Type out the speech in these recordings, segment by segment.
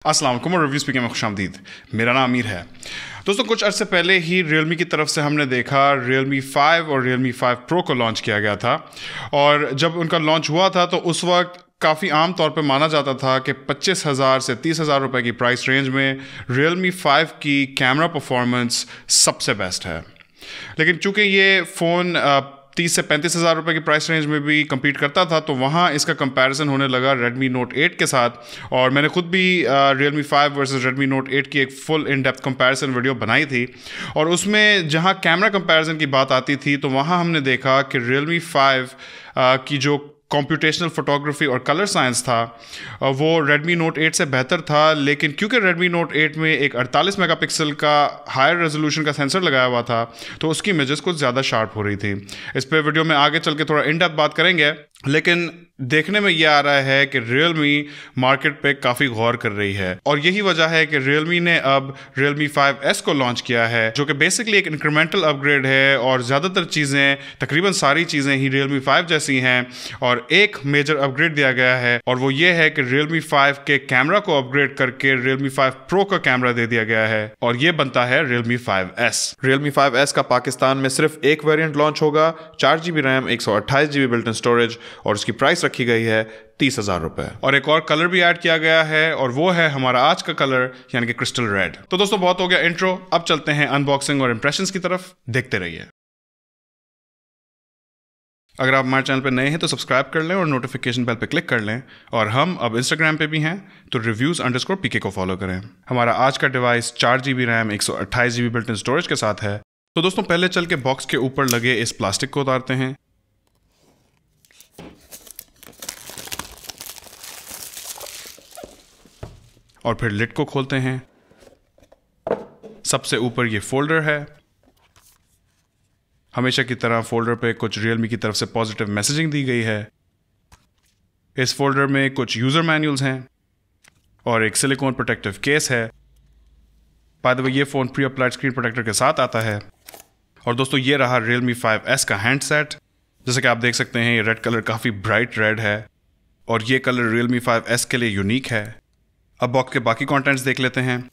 अस्सलाम वालेकुम और रिव्यू स्पीकिंग में खुशामदीद। मेरा नाम अमीर है। दोस्तों, कुछ अर्से पहले ही Realme की तरफ से हमने देखा Realme 5 और Realme 5 Pro को लॉन्च किया गया था। और जब उनका लॉन्च हुआ था तो उस वक्त काफ़ी आम तौर पे माना जाता था कि 25,000 से 30,000 रुपए की प्राइस रेंज में Realme 5 की कैमरा परफॉर्मेंस सबसे बेस्ट है। लेकिन चूंकि ये फ़ोन 30 से 35,000 रुपए की प्राइस रेंज में भी compete करता था, तो वहाँ इसका कंपैरिजन होने लगा Redmi Note 8 के साथ। और मैंने खुद भी Realme 5 वर्सेस Redmi Note 8 की एक full in depth comparison video बनाई थी। और उसमें जहाँ कैमरा कंपैरिजन की बात आती थी तो वहाँ हमने देखा कि Realme 5 की जो कंप्यूटेशनल फोटोग्राफी और कलर साइंस था वो Redmi Note 8 से बेहतर था। लेकिन क्योंकि Redmi Note 8 में एक 48 मेगापिक्सल का हायर रेजोल्यूशन का सेंसर लगाया हुआ था तो उसकी इमेजेस कुछ ज़्यादा शार्प हो रही थी। इस पे वीडियो में आगे चल के थोड़ा इन डेप्थ बात करेंगे, लेकिन देखने में ये आ रहा है कि Realme मार्केट पे काफ़ी गौर कर रही है। और यही वजह है कि Realme ने अब Realme 5S को लॉन्च किया है, जो कि बेसिकली एक इंक्रीमेंटल अपग्रेड है और ज़्यादातर चीज़ें, तकरीबन सारी चीज़ें ही Realme 5 जैसी हैं। और एक मेजर अपग्रेड दिया गया है और वो ये है कि Realme 5 के कैमरा को अपग्रेड करके Realme 5 Pro का कैमरा दे दिया गया है और ये बनता है Realme 5S। Realme 5S का पाकिस्तान में सिर्फ एक वेरिएंट लॉन्च होगा, 4GB RAM, 128GB built in storage, और उसकी प्राइस रखी गई है 30,000 रुपए। और एक और कलर भी ऐड किया गया है और वो है हमारा आज का कलर, यानी कि क्रिस्टल रेड। तो दोस्तों, बहुत हो गया इंट्रो, अब चलते हैं अनबॉक्सिंग और इंप्रेशंस की तरफ। देखते रहिए। अगर आप हमारे चैनल पे नए हैं तो सब्सक्राइब कर लें और नोटिफिकेशन बेल पे क्लिक कर लें। और हम अब इंस्टाग्राम पे भी हैं, तो reviews_pk को फॉलो करें। हमारा आज का device 4GB RAM, 128GB built in storage के साथ है। तो दोस्तों, पहले चल के बॉक्स के ऊपर लगे इस प्लास्टिक को उतारते हैं। और फिर लिड को खोलते हैं। सबसे ऊपर ये फोल्डर है। हमेशा की तरह फोल्डर पे कुछ Realme की तरफ से पॉजिटिव मैसेजिंग दी गई है। इस फोल्डर में कुछ यूज़र मैनुअल्स हैं और एक सिलिकॉन प्रोटेक्टिव केस है। बाय द वे, ये phone pre applied screen protector के साथ आता है। और दोस्तों, ये रहा Realme 5S का हैंडसेट। जैसे कि आप देख सकते हैं, ये रेड कलर काफ़ी ब्राइट रेड है और ये कलर Realme 5S के लिए यूनिक है। अब बॉक्स के बाकी कंटेंट्स देख लेते हैं।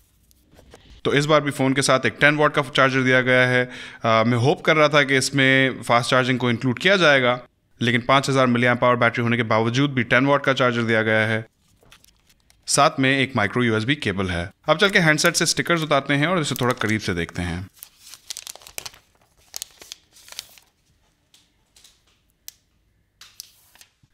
तो इस बार भी फ़ोन के साथ एक 10 वाट का चार्जर दिया गया है। मैं होप कर रहा था कि इसमें फास्ट चार्जिंग को इंक्लूड किया जाएगा, लेकिन 5000 मिली एम्प आवर बैटरी होने के बावजूद भी 10 वाट का चार्जर दिया गया है। साथ में एक माइक्रो USB केबल है। अब चल के हैंडसेट से स्टिकर्स उतारते हैं और इसे थोड़ा करीब से देखते हैं।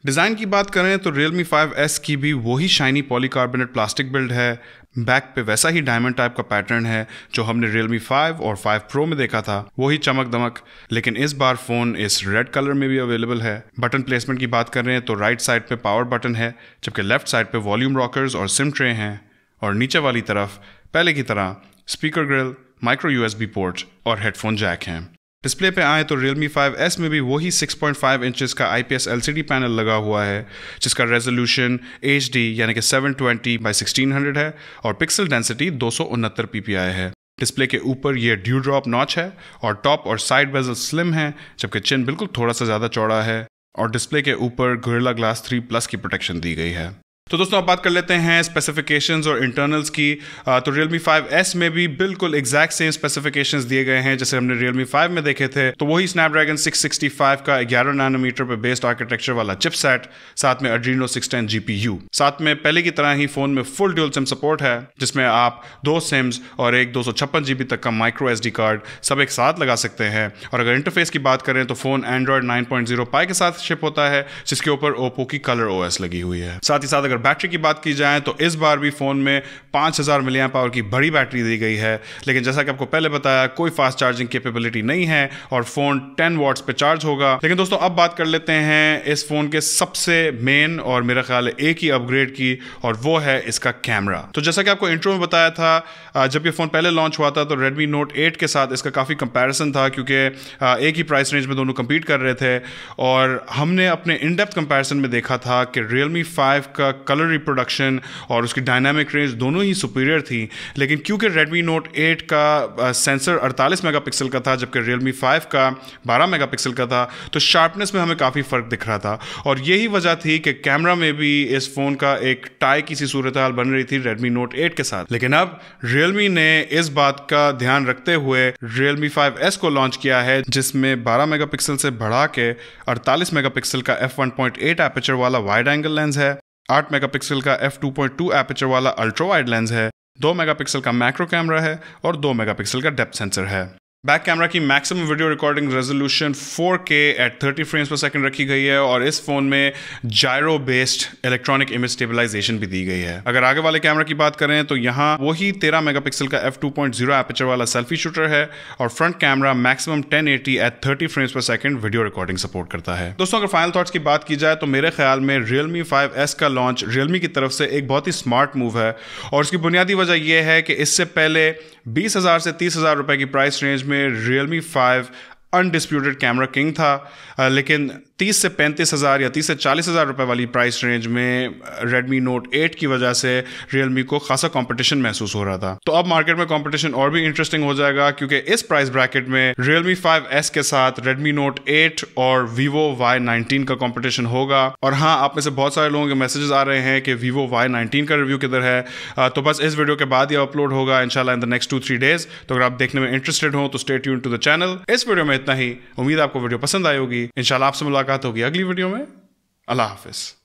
डिज़ाइन की बात करें तो Realme 5S की भी वही शाइनी पॉलीकार्बोनेट प्लास्टिक बिल्ड है। बैक पे वैसा ही डायमंड टाइप का पैटर्न है जो हमने Realme 5 और 5 Pro में देखा था, वही चमक दमक। लेकिन इस बार फ़ोन इस रेड कलर में भी अवेलेबल है। बटन प्लेसमेंट की बात करें तो राइट साइड पे पावर बटन है, जबकि लेफ्ट साइड पे वॉल्यूम रॉकर्स और सिम ट्रे हैं। और नीचे वाली तरफ पहले की तरह speaker grill, micro USB port और हेडफोन जैक हैं। डिस्प्ले पे आए तो Realme 5S में भी वही 6.5 इंचेस का IPS LCD पैनल लगा हुआ है, जिसका रेजोल्यूशन HD यानी कि 720x1600 है और पिक्सल डेंसिटी 269 ppi है। डिस्प्ले के ऊपर ये ड्यू ड्रॉप नॉच है और टॉप और साइड बेजल स्लिम है, जबकि चिन बिल्कुल थोड़ा सा ज़्यादा चौड़ा है। और डिस्प्ले के ऊपर Gorilla Glass 3+ की प्रोटेक्शन दी गई है। तो दोस्तों, अब बात कर लेते हैं स्पेसिफिकेशंस और इंटरनल्स की। तो Realme 5S में भी बिल्कुल एग्जैक्ट सेम स्पेसिफिकेशंस दिए गए हैं जैसे हमने Realme 5 में देखे थे। तो वही Snapdragon 665 का 11 नैनोमीटर पे बेस्ड आर्किटेक्चर वाला चिपसेट, साथ में Adreno 610 GPU। साथ में पहले की तरह ही फ़ोन में फुल ड्यूल सिम सपोर्ट है, जिसमें आप 2 सिम्स और एक 256GB तक का माइक्रो SD कार्ड सब एक साथ लगा सकते हैं। और अगर इंटरफेस की बात करें तो फ़ोन Android 9.0 Pie के साथ शिप होता है, जिसके ऊपर Oppo की Color OS लगी हुई है। साथ ही साथ अगर बैटरी की बात की जाए तो इस बार भी फ़ोन में 5000 मिली एम्प आवर की बड़ी बैटरी दी गई है। लेकिन जैसा कि आपको पहले बताया, कोई फास्ट चार्जिंग कैपेबिलिटी नहीं है और फ़ोन 10 वॉट्स पे चार्ज होगा। लेकिन दोस्तों, अब बात कर लेते हैं इस फ़ोन के सबसे मेन और मेरा ख्याल है एक ही अपग्रेड की, और वो है इसका कैमरा। तो जैसा कि आपको इंट्रो में बताया था, जब ये फ़ोन पहले लॉन्च हुआ था तो Redmi Note 8 के साथ इसका काफ़ी कंपैरिजन था, क्योंकि एक ही प्राइस रेंज में दोनों कम्पीट कर रहे थे। और हमने अपने इन डेप्थ कंपैरिजन में देखा था कि Realme 5 का कलर रिप्रोडक्शन और उसकी डायनामिक रेंज दोनों ही सुपीरियर थी, लेकिन क्योंकि Redmi Note 8 का सेंसर 48 मेगापिक्सल का था जबकि Realme 5 का 12 मेगापिक्सल का था, तो शार्पनेस में हमें काफ़ी फ़र्क दिख रहा था। और यही वजह थी कि कैमरा में भी इस फ़ोन का एक टाई की सी सूरत हाल बन रही थी Redmi Note 8 के साथ। लेकिन अब Realme ने इस बात का ध्यान रखते हुए Realme 5S को लॉन्च किया है, जिसमें 12 मेगापिक्सल से बढ़ा के 48 मेगापिक्सल का f1.8 एपर्चर वाला वाइड एंगल लेंस है, 8 मेगापिक्सल का f2.2 एपर्चर वाला अल्ट्रा वाइड लेंस है, 2 मेगापिक्सल का मैक्रो कैमरा है और 2 मेगापिक्सल का डेप्थ सेंसर है। बैक कैमरा की maximum video recording resolution 4K at 30 frames per second रखी गई है और इस फोन में gyro based electronic image stabilisation भी दी गई है। अगर आगे वाले कैमरा की बात करें तो यहाँ वही 13 मेगापिक्सल का f2.0 एपर्चर वाला सेल्फी शूटर है और front camera maximum 1080 at 30 frames per second video recording support करता है। दोस्तों, अगर फाइनल थॉट्स की बात की जाए तो मेरे ख्याल में Realme 5S का लॉन्च Realme की तरफ से एक बहुत ही स्मार्ट मूव है और उसकी बुनियादी वजह यह है कि इससे पहले 20,000 से 30,000 रुपए की प्राइस रेंज में Realme 5 अनडिस्प्यूटेड कैमरा किंग था, लेकिन 30 से 35,000 या 30 से 40,000 रुपए वाली प्राइस रेंज में Redmi Note 8 की वजह से Realme को खासा कंपटीशन महसूस हो रहा था। तो अब मार्केट में कंपटीशन और भी इंटरेस्टिंग हो जाएगा क्योंकि इस प्राइस ब्रैकेट में Realme 5S के साथ Redmi Note 8 और Vivo Y19 का कंपटीशन होगा। और हाँ, आप में से बहुत सारे लोगों के मैसेजेस आ रहे हैं कि Vivo Y19 का रिव्यू किधर है, तो बस इस वीडियो के बाद ही अपलोड होगा इंशाल्लाह इन द नेक्स्ट 2-3 डेज। तो अगर आप देखने में इंटरेस्टेड हो तो stay tune to the channel. इस वीडियो में इतना ही। उम्मीद आपको वीडियो पसंद आई होगी। इंशाल्लाह आपसे मुलाकात होगी अगली वीडियो में। अल्लाह हाफिज।